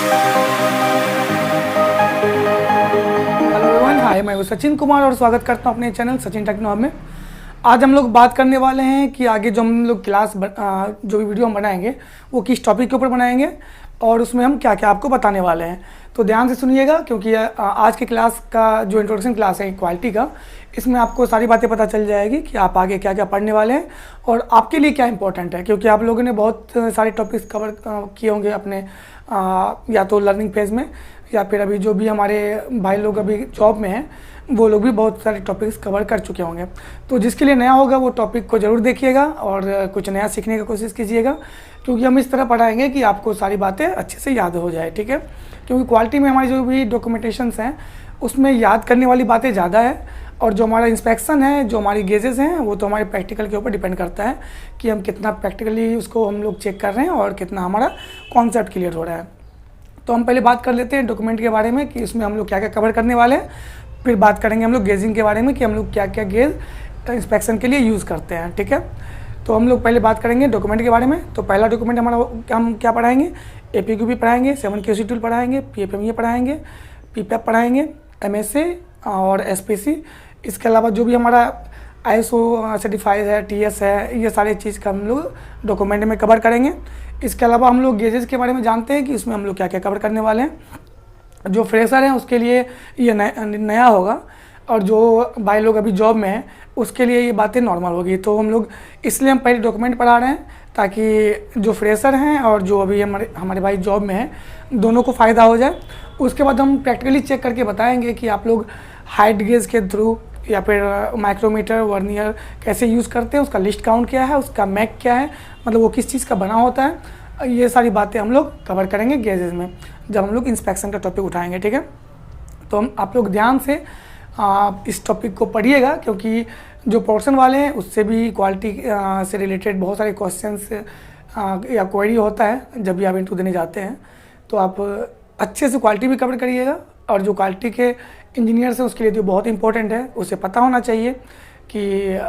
Hello everyone, हाय, मैं हूं सचिन कुमार और स्वागत करता हूं अपने चैनल सचिन टेक्नो हब में। आज हम लोग बात करने वाले हैं कि आगे जो हम लोग जो भी वीडियो हम बनाएंगे वो किस टॉपिक के ऊपर बनाएंगे और उसमें हम क्या क्या आपको बताने वाले हैं। तो ध्यान से सुनिएगा, क्योंकि आज की क्लास का जो इंट्रोडक्शन क्लास है क्वालिटी का, इसमें आपको सारी बातें पता चल जाएगी कि आप आगे क्या क्या पढ़ने वाले हैं और आपके लिए क्या इंपॉर्टेंट है। क्योंकि आप लोगों ने बहुत सारे टॉपिक्स कवर किए होंगे अपने या तो लर्निंग फेज़ में, या फिर अभी जो भी हमारे भाई लोग अभी जॉब में हैं वो लोग भी बहुत सारे टॉपिक्स कवर कर चुके होंगे। तो जिसके लिए नया होगा वो टॉपिक को ज़रूर देखिएगा और कुछ नया सीखने की कोशिश कीजिएगा, क्योंकि हम इस तरह पढ़ाएंगे कि आपको सारी बातें अच्छे से याद हो जाए। ठीक है, क्योंकि क्वालिटी में हमारी जो भी डॉक्यूमेंटेशंस हैं उसमें याद करने वाली बातें ज़्यादा है, और जो हमारा इंस्पेक्शन है, जो हमारी गेजेस हैं, वो तो हमारे प्रैक्टिकल के ऊपर डिपेंड करता है कि हम कितना प्रैक्टिकली उसको हम लोग चेक कर रहे हैं और कितना हमारा कॉन्सेप्ट क्लियर हो रहा है। तो हम पहले बात कर लेते हैं डॉक्यूमेंट के बारे में कि इसमें हम लोग क्या क्या कवर करने वाले हैं। फिर बात करेंगे हम लोग गेजिंग के बारे में कि हम लोग क्या क्या गेज इंस्पेक्शन के लिए यूज़ करते हैं। ठीक है, तो हम लोग पहले बात करेंगे डॉक्यूमेंट के बारे में। तो पहला डॉक्यूमेंट हमारा हम क्या पढ़ाएंगे, APQP पढ़ाएंगे, 7QC टूल पढ़ाएंगे, PFMEA पढ़ाएंगे, PPAP पढ़ाएंगे, MSA और SPC। इसके अलावा जो भी हमारा ISO सर्टिफाइड है, TS है, ये सारी चीज़ का हम लोग डॉक्यूमेंट में कवर करेंगे। इसके अलावा हम लोग गेजेस के बारे में जानते हैं कि इसमें हम लोग क्या क्या कवर करने वाले हैं। जो फ्रेशर हैं उसके लिए ये नया होगा, और जो भाई लोग अभी जॉब में हैं उसके लिए ये बातें नॉर्मल होगी। तो हम लोग इसलिए हम पहले डॉक्यूमेंट पढ़ा रहे हैं ताकि जो फ्रेशर हैं और जो अभी हमारे भाई जॉब में हैं दोनों को फ़ायदा हो जाए। उसके बाद हम प्रैक्टिकली चेक करके बताएंगे कि आप लोग हाइट गेज के थ्रू या फिर माइक्रोमीटर, वर्नियर कैसे यूज़ करते हैं, उसका लिस्ट काउंट क्या है, उसका मैक क्या है, मतलब वो किस चीज़ का बना होता है। ये सारी बातें हम लोग कवर करेंगे गेजेस में जब हम लोग इंस्पेक्शन का टॉपिक उठाएंगे। ठीक है, तो हम आप लोग ध्यान से इस टॉपिक को पढ़िएगा, क्योंकि जो पोर्शन वाले हैं उससे भी क्वालिटी से रिलेटेड बहुत सारे क्वेश्चंस या क्वेरी होता है जब भी आप इंटरव्यू देने जाते हैं। तो आप अच्छे से क्वालिटी भी कवर करिएगा, और जो क्वालिटी के इंजीनियर्स हैं उसके लिए तो बहुत इंपॉर्टेंट है, उसे पता होना चाहिए कि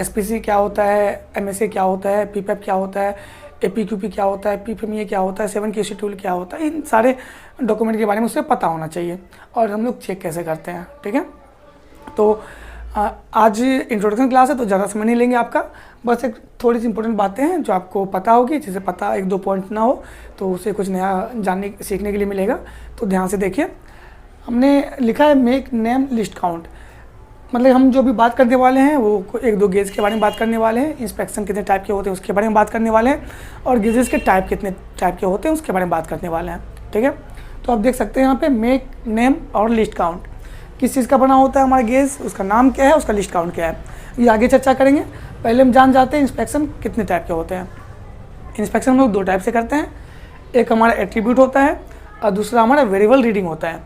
SPC क्या होता है, MSA क्या होता है, PPAP क्या होता है, APQP क्या होता है, PFMEA क्या होता है, 7QC टूल क्या होता है। इन सारे डॉक्यूमेंट के बारे में उसे पता होना चाहिए और हम लोग चेक कैसे करते हैं। ठीक है, तो आज इंट्रोडक्शन क्लास है तो ज़्यादा समय नहीं लेंगे आपका, बस एक थोड़ी सी इंपॉर्टेंट बातें हैं जो आपको पता होगी, जिसे पता 1-2 पॉइंट ना हो तो उसे कुछ नया जानने सीखने के लिए मिलेगा। तो ध्यान से देखिए, हमने लिखा है मेक नेम लिस्ट काउंट। मतलब हम जो भी बात करने वाले हैं वो 1-2 गेज के बारे में बात करने वाले हैं, इंस्पेक्शन कितने टाइप के होते हैं उसके बारे में बात करने वाले हैं, और गेजेस के टाइप कितने टाइप के होते हैं उसके बारे में बात करने वाले हैं। ठीक है, तो आप देख सकते हैं यहाँ पे मेक नेम और लिस्ट काउंट किस चीज़ का बना होता है हमारा गेज, उसका नाम क्या है, उसका लिस्ट काउंट क्या है, ये आगे चर्चा करेंगे। पहले हम जान जाते हैं इंस्पेक्शन कितने टाइप के होते हैं। इंस्पेक्शन हम लोग 2 टाइप से करते हैं, एक हमारा एट्रीब्यूट होता है और दूसरा हमारा वेरिएबल रीडिंग होता है।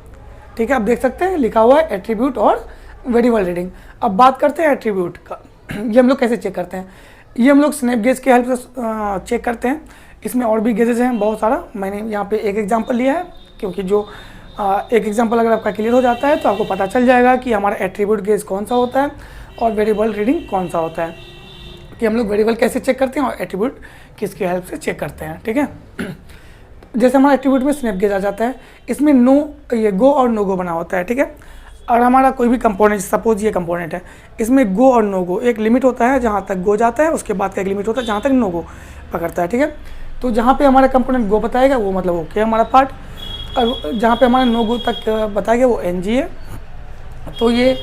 ठीक है, आप देख सकते हैं लिखा हुआ है एट्रीब्यूट और वेरिएबल रीडिंग। अब बात करते हैं एट्रीब्यूट का। ये हम लोग कैसे चेक करते हैं, ये हम लोग स्नैप गेज के हेल्प से चेक करते हैं। इसमें और भी गेजेस हैं बहुत सारा, मैंने यहाँ पे एक एग्जांपल लिया है, क्योंकि जो एक एग्जांपल अगर आपका क्लियर हो जाता है तो आपको पता चल जाएगा कि हमारा एट्रीब्यूट गेज कौन सा होता है और वेरिएबल रीडिंग कौन सा होता है, कि हम लोग वेरिएबल कैसे चेक करते हैं और एट्रीब्यूट किसकी हेल्प से चेक करते हैं। ठीक है, जैसे हमारा एट्रीब्यूट में स्नैप गेज आ जाता है, इसमें ये गो और नो गो बना होता है। ठीक है, और हमारा कोई भी कंपोनेंट, सपोज ये कंपोनेंट है, इसमें गो और नो गो एक लिमिट होता है, जहाँ तक गो जाता है उसके बाद का एक लिमिट होता है जहाँ तक नो गो पकड़ता है। ठीक है, तो जहाँ पे हमारा कंपोनेंट गो बताएगा वो मतलब ओके हमारा पार्ट, और जहाँ पे हमारा नो गो तक बताएगा वो NG है। तो ये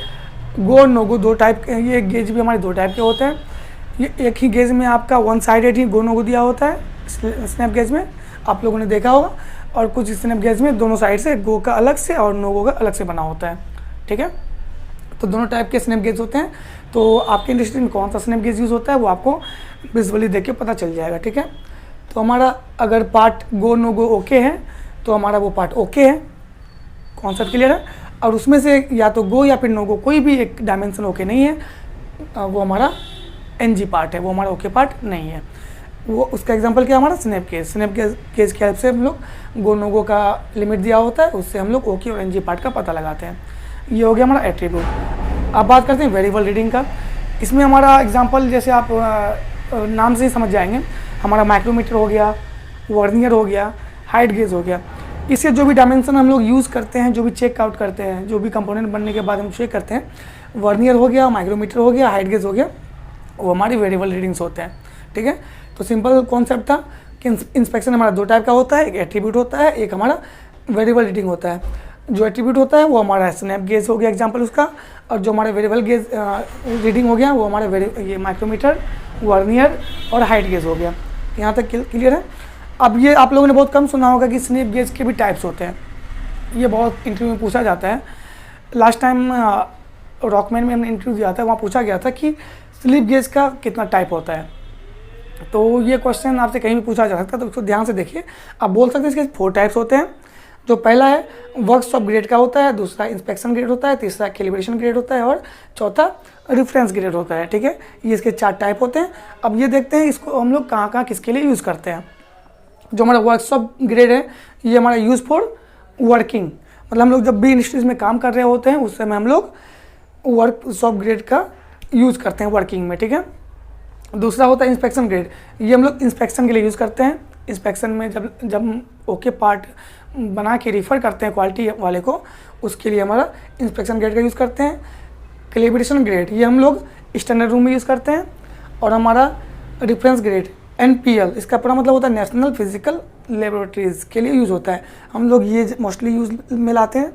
गो और नो गो 2 टाइप के, ये गेज भी हमारे 2 टाइप के होते हैं। ये एक ही गेज में आपका 1 साइडेड ही गो नो गो दिया होता है स्नैप गेज में, आप लोगों ने देखा होगा, और कुछ स्नैप गेज में दोनों साइड से गो का अलग से और नो गो का अलग से बना होता है। ठीक है, तो दोनों टाइप के स्नैप गेज होते हैं। तो आपके इंडस्ट्री में कौन सा स्नैप गेज यूज़ होता है वो आपको विजुअली देख के पता चल जाएगा। ठीक है, तो हमारा अगर part go no go okay है तो हमारा वो पार्ट ओके है, कॉन्सेप्ट क्लियर है। और उसमें से या तो गो या फिर नो गो कोई भी एक डायमेंशन ओके नहीं है, वो हमारा NG पार्ट है, वो हमारा ओके पार्ट नहीं है। वो उसका एग्जांपल क्या है हमारा स्नैप गेज के हेल्प से हम लोग गो नो गो का लिमिट दिया होता है, उससे हम लोग ओके और NG पार्ट का पता लगाते हैं। ये हो गया हमारा एट्रीब्यूट। अब बात करते हैं वेरिएबल रीडिंग का। इसमें हमारा एग्जांपल जैसे आप नाम से ही समझ जाएंगे, हमारा माइक्रोमीटर हो गया, वर्नियर हो गया, हाइट गेज हो गया। इससे जो भी डायमेंशन हम लोग यूज़ करते हैं, जो भी चेक आउट करते हैं, जो भी कंपोनेंट बनने के बाद हम चेक करते हैं, वर्नियर हो गया, माइक्रोमीटर हो गया, हाइट गेज हो गया, वो हमारी वेरिएबल रीडिंग्स होते हैं। ठीक है, तो सिंपल कॉन्सेप्ट था कि इंस्पेक्शन हमारा दो टाइप का होता है, एक एट्रीब्यूट होता है, एक हमारा वेरिएबल रीडिंग होता है। जो एट्रीब्यूट होता है वो हमारा स्नैप गेज हो गया एग्जांपल उसका, और जो हमारा वेरिएबल गेज रीडिंग हो गया वो हमारा ये माइक्रोमीटर, वर्नियर और हाइट गेज हो गया। यहाँ तक क्लियर है। अब ये आप लोगों ने बहुत कम सुना होगा कि स्नैप गेज के भी टाइप्स होते हैं, ये बहुत इंटरव्यू में पूछा जाता है। लास्ट टाइम रॉकमैन में हमने इंटरव्यू दिया था, वहाँ पूछा गया था कि स्लिप गेज का कितना टाइप होता है। तो ये क्वेश्चन आपसे कहीं भी पूछा जा सकता है, तो उसको ध्यान से देखिए। आप बोल सकते हैं इसके 4 टाइप्स होते हैं। जो पहला है वर्कशॉप ग्रेड का होता है, दूसरा इंस्पेक्शन ग्रेड होता है, तीसरा कैलिब्रेशन ग्रेड होता है और चौथा रेफरेंस ग्रेड होता है। ठीक है, ये इसके 4 टाइप होते हैं। अब ये देखते हैं इसको हम लोग कहाँ कहाँ किसके लिए यूज़ करते हैं। जो हमारा वर्कशॉप ग्रेड है ये हमारा यूज़ फॉर वर्किंग, मतलब हम लोग जब भी इंडस्ट्रीज में काम कर रहे होते हैं उस समय हम लोग वर्कशॉप ग्रेड का यूज़ करते हैं वर्किंग में। ठीक है, दूसरा होता है इंस्पेक्शन ग्रेड, ये हम लोग इंस्पेक्शन के लिए यूज़ करते हैं। इंस्पेक्शन में जब ओके पार्ट बना के रिफ़र करते हैं क्वालिटी वाले को, उसके लिए हमारा इंस्पेक्शन ग्रेड का यूज़ करते हैं। कैलिब्रेशन ग्रेड ये हम लोग स्टैंडर्ड रूम में यूज़ करते हैं। और हमारा रेफरेंस ग्रेड NPL, इसका पूरा मतलब होता है नेशनल फिजिकल लेबोरेटरीज़ के लिए यूज़ होता है। हम लोग ये मोस्टली यूज़ में लाते हैं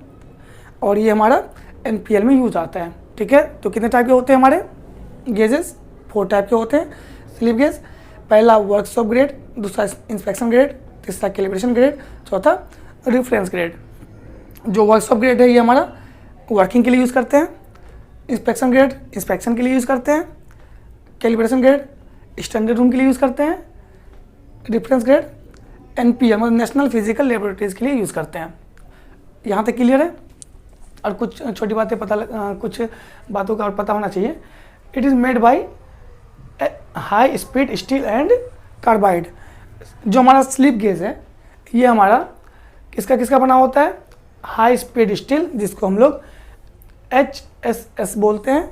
और ये हमारा NPL में यूज़ आता है। ठीक है, तो कितने टाइप के होते हैं हमारे गेजेस? 4 टाइप के होते हैं स्लिप गेज। पहला वर्कशॉप ग्रेड, दूसरा इंस्पेक्शन ग्रेड, तीसरा कैलिब्रेशन ग्रेड, चौथा रेफरेंस ग्रेड। जो वर्कशॉप ग्रेड है ये हमारा वर्किंग के लिए यूज़ करते हैं। इंस्पेक्शन ग्रेड इंस्पेक्शन के लिए यूज़ करते हैं। कैलिब्रेशन ग्रेड स्टैंडर्ड रूम के लिए यूज़ करते हैं। रेफरेंस ग्रेड NPL मतलब नेशनल फिजिकल लेबोरेटरीज़ के लिए यूज़ करते हैं। यहाँ तक क्लियर है? और कुछ छोटी बातें कुछ बातों का और पता होना चाहिए। It is made by high speed steel and carbide. जो हमारा स्लिप गेज है ये हमारा किसका बना होता है? हाई स्पीड स्टील, जिसको हम लोग HSS बोलते हैं,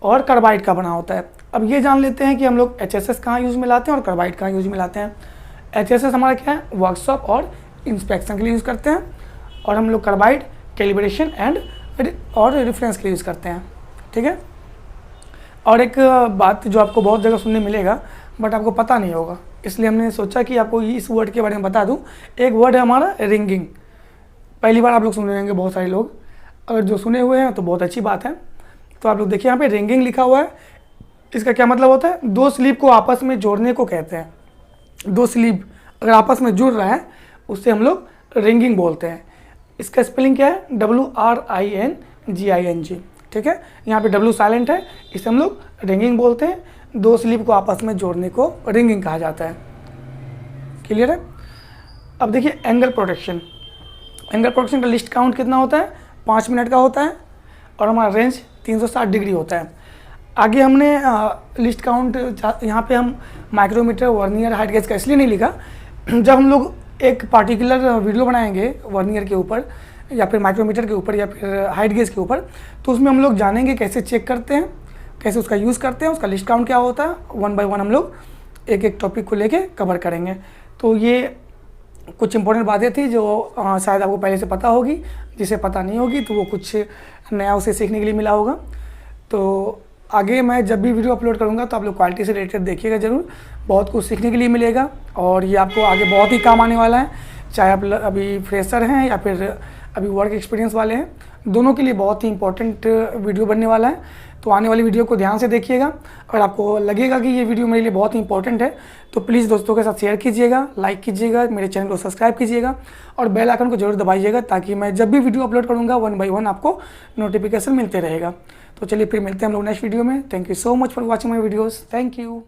और कार्बाइड का बना होता है। अब ये जान लेते हैं कि हम लोग HSS कहाँ यूज़ में लाते हैं और कार्बाइड कहाँ यूज़ में लाते हैं। HSS हमारा क्या है? वर्कशॉप और इंस्पेक्शन के लिए यूज़ करते हैं, और हम लोग कार्बाइड कैलिब्रेशन और रेफरेंस के लिए यूज़ करते हैं। ठीक है, और एक बात जो आपको बहुत जगह सुनने मिलेगा बट आपको पता नहीं होगा, इसलिए हमने सोचा कि आपको इस वर्ड के बारे में बता दूं। एक वर्ड है हमारा रिंगिंग। पहली बार आप लोग सुन रहे होंगे बहुत सारे लोग, अगर जो सुने हुए हैं तो बहुत अच्छी बात है। तो आप लोग देखिए यहाँ पे रिंगिंग लिखा हुआ है, इसका क्या मतलब होता है? 2 स्लीप को आपस में जोड़ने को कहते हैं। 2 स्लीप अगर आपस में जुड़ रहा है उससे हम लोग रिंगिंग बोलते हैं। इसका स्पेलिंग क्या है? WRINGING। ठीक है, यहाँ पे W साइलेंट है, इसे हम लोग रिंगिंग बोलते हैं। 2 स्लीप को आपस में जोड़ने को रिंगिंग कहा जाता है। क्लियर है? अब देखिए एंगल प्रोटेक्शन। एंगल प्रोटेक्शन का लिस्ट काउंट कितना होता है? 5 मिनट का होता है, और हमारा रेंज 360 डिग्री होता है। आगे हमने लिस्ट काउंट यहाँ पे हम माइक्रोमीटर, वर्नियर, हाइट गेज का इसलिए नहीं लिखा। जब हम लोग एक पार्टिकुलर वीडियो बनाएंगे वर्नियर के ऊपर या फिर माइक्रोमीटर के ऊपर या फिर हाइट गेज के ऊपर, तो उसमें हम लोग जानेंगे कैसे चेक करते हैं, कैसे उसका यूज़ करते हैं, उसका लिस्ट काउंट क्या होता है। 1 बाय 1 हम लोग एक एक टॉपिक को लेके कवर करेंगे। तो ये कुछ इंपॉर्टेंट बातें थी जो शायद आपको पहले से पता होगी, जिसे पता नहीं होगी तो वो कुछ नया उसे सीखने के लिए मिला होगा। तो आगे मैं जब भी वीडियो अपलोड करूँगा तो आप लोग क्वालिटी से रिलेटेड देखिएगा ज़रूर, बहुत कुछ सीखने के लिए मिलेगा और ये आपको आगे बहुत ही काम आने वाला है। चाहे आप अभी फ्रेशर हैं या फिर अभी वर्क एक्सपीरियंस वाले हैं, दोनों के लिए बहुत ही इंपॉर्टेंट वीडियो बनने वाला है। तो आने वाली वीडियो को ध्यान से देखिएगा। अगर आपको लगेगा कि ये वीडियो मेरे लिए बहुत ही इंपॉर्टेंट है तो प्लीज़ दोस्तों के साथ शेयर कीजिएगा, लाइक कीजिएगा, मेरे चैनल को सब्सक्राइब कीजिएगा और बेल आइकन को जरूर दबाइएगा, ताकि मैं जब भी वीडियो अपलोड करूँगा 1 बाय 1 आपको नोटिफिकेशन मिलते रहेगा। तो चलिए फिर मिलते हैं हम लोग नेक्स्ट वीडियो में। Thank you so much for watching my videos. Thank you.